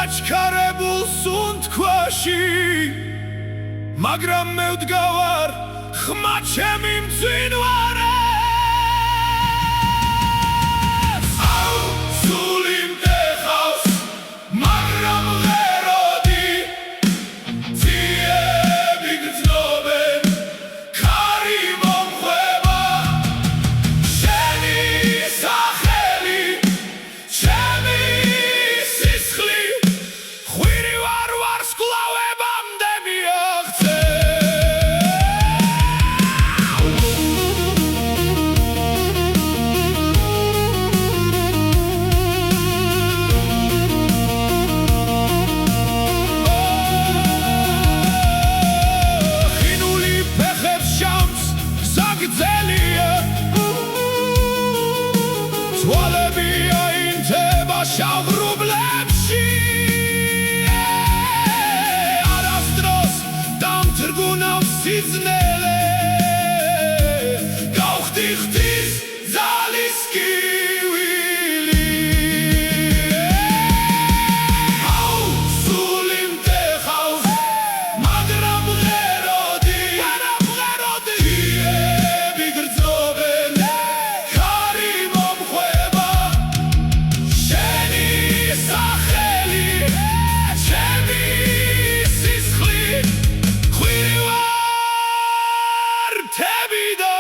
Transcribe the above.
აჩქარებულ სუნთქვაში მაგრამ მე ვდგავარ ხმა ჩემი მძინვარეს აუ სული მტეხავს მაგრამ ღეროდი ძიები გრძნობენ ქარი მომხვება შენი სახელი ჩემი სისხლი შავღრუბლებში არასდროს დამთრგუნავს სიძნელე გავხდი ღვთის ძალის კივილი აუ სული მტეხავს მაგრამ ღეროდი ძიები გრძნობენ ქარი მომხვება სახელი ჩემი სისხლი ხვირი ვარ თები და